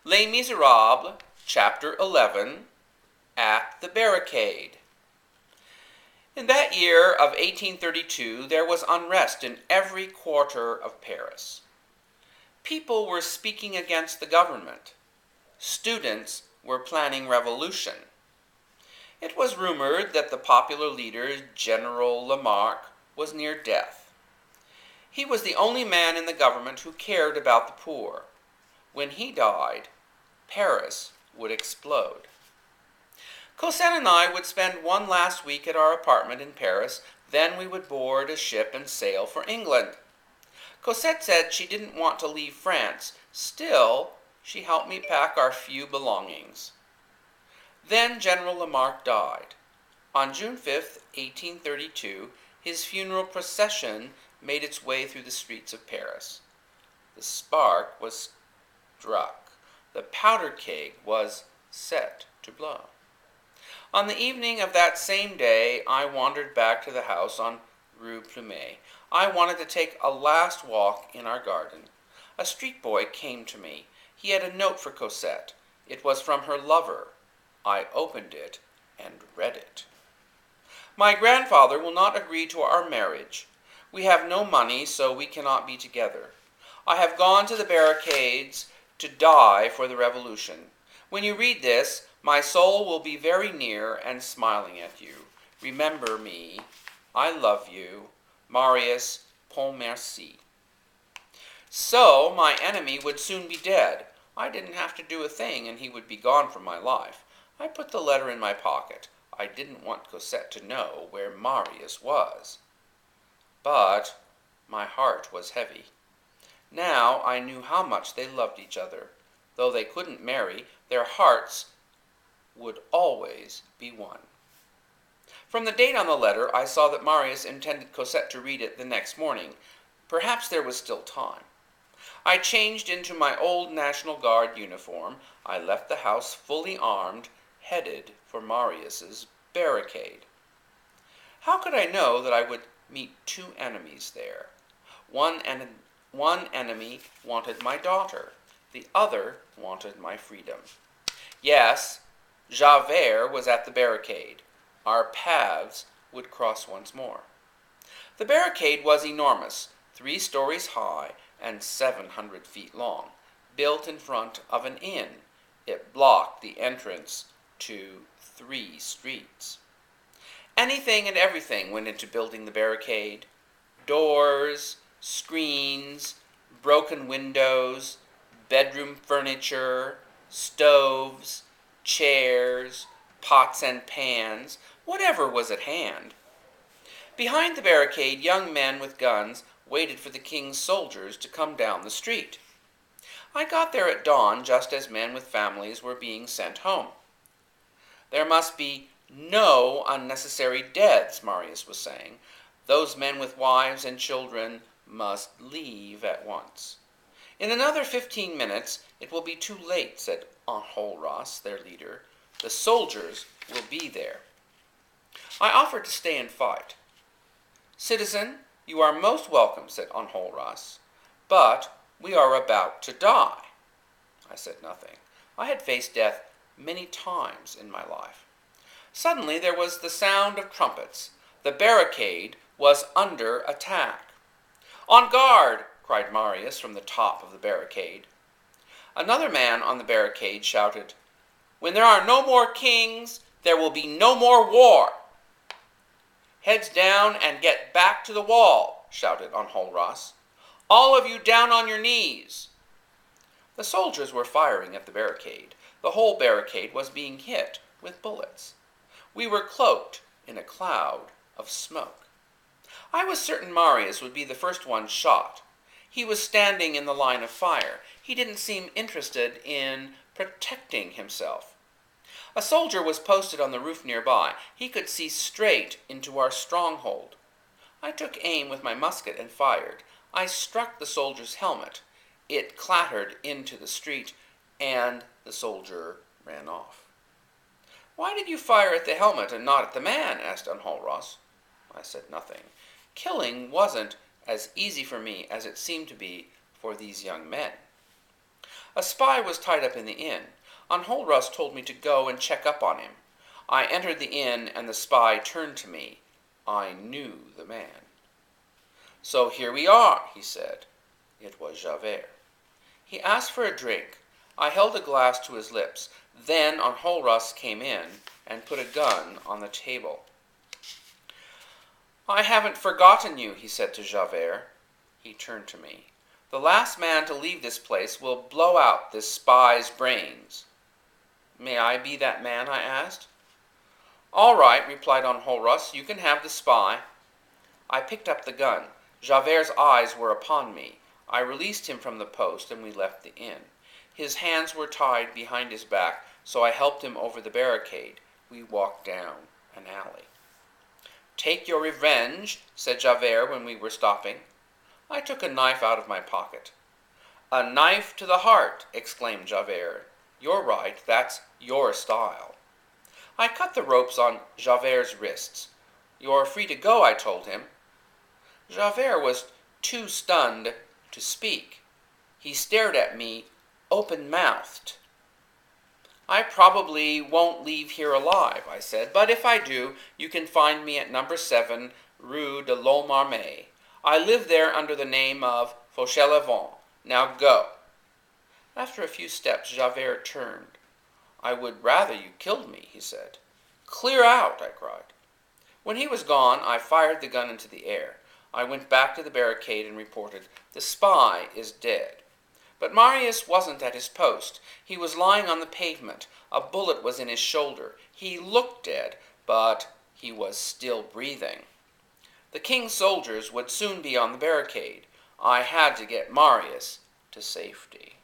Les Miserables, Chapter 11, At the Barricade. In that year of 1832, there was unrest in every quarter of Paris. People were speaking against the government. Students were planning revolution. It was rumored that the popular leader, General Lamarck, was near death. He was the only man in the government who cared about the poor. When he died, Paris would explode. Cosette and I would spend one last week at our apartment in Paris, then we would board a ship and sail for England. Cosette said she didn't want to leave France. Still, she helped me pack our few belongings. Then General Lamarck died. On June 5th, 1832, his funeral procession made its way through the streets of Paris. The spark was struck. The powder keg was set to blow. On the evening of that same day, I wandered back to the house on Rue Plumet. I wanted to take a last walk in our garden. A street boy came to me. He had a note for Cosette. It was from her lover. I opened it and read it. My grandfather will not agree to our marriage. We have no money, so we cannot be together. I have gone to the barricades to die for the revolution. When you read this, my soul will be very near and smiling at you. Remember me. I love you. Marius Pontmercy. So my enemy would soon be dead. I didn't have to do a thing and he would be gone from my life. I put the letter in my pocket. I didn't want Cosette to know where Marius was. But my heart was heavy. Now I knew how much they loved each other. Though they couldn't marry, their hearts would always be one. From the date on the letter, I saw that Marius intended Cosette to read it the next morning. Perhaps there was still time. I changed into my old National Guard uniform. I left the house fully armed, headed for Marius's barricade. How could I know that I would meet two enemies there? One enemy wanted my daughter. The other wanted my freedom. Yes, Javert was at the barricade. Our paths would cross once more. The barricade was enormous, 3 stories high and 700 feet long, built in front of an inn. It blocked the entrance to 3 streets. Anything and everything went into building the barricade. Doors, screens, broken windows, bedroom furniture, stoves, chairs, pots and pans, whatever was at hand. Behind the barricade, young men with guns waited for the king's soldiers to come down the street. I got there at dawn just as men with families were being sent home. There must be no unnecessary deaths, Marius was saying. Those men with wives and children must leave at once. In another 15 minutes, it will be too late, said Enjolras, their leader. The soldiers will be there. I offered to stay and fight. Citizen, you are most welcome, said Enjolras, but we are about to die. I said nothing. I had faced death many times in my life. Suddenly there was the sound of trumpets. The barricade was under attack. On guard! Cried Marius from the top of the barricade. Another man on the barricade shouted, When there are no more kings, there will be no more war. Heads down and get back to the wall, shouted Enjolras. All of you down on your knees. The soldiers were firing at the barricade. The whole barricade was being hit with bullets. We were cloaked in a cloud of smoke. I was certain Marius would be the first one shot. He was standing in the line of fire. He didn't seem interested in protecting himself. A soldier was posted on the roof nearby. He could see straight into our stronghold. I took aim with my musket and fired. I struck the soldier's helmet. It clattered into the street, and the soldier ran off. Why did you fire at the helmet and not at the man? Asked Enjolras. I said nothing. Killing wasn't as easy for me as it seemed to be for these young men. A spy was tied up in the inn. Enjolras told me to go and check up on him. I entered the inn, and the spy turned to me. I knew the man. "So here we are," he said. It was Javert. He asked for a drink. I held a glass to his lips. Then Enjolras came in and put a gun on the table. "I haven't forgotten you," he said to Javert. He turned to me. "The last man to leave this place will blow out this spy's brains." "May I be that man?" I asked. "All right," replied Enjolras, "you can have the spy." I picked up the gun. Javert's eyes were upon me. I released him from the post, and we left the inn. His hands were tied behind his back, so I helped him over the barricade. We walked down an alley. "Take your revenge," said Javert when we were stopping. I took a knife out of my pocket. "A knife to the heart," exclaimed Javert. "You're right, that's your style." I cut the ropes on Javert's wrists. "You're free to go," I told him. Javert was too stunned to speak. He stared at me open-mouthed. "I probably won't leave here alive," I said, "but if I do, you can find me at number 7, Rue de l'Homme-Armé. I live there under the name of Fauchelevent. Now go." After a few steps, Javert turned. "I would rather you killed me," he said. "Clear out," I cried. When he was gone, I fired the gun into the air. I went back to the barricade and reported, "The spy is dead." But Marius wasn't at his post. He was lying on the pavement. A bullet was in his shoulder. He looked dead, but he was still breathing. The king's soldiers would soon be on the barricade. I had to get Marius to safety.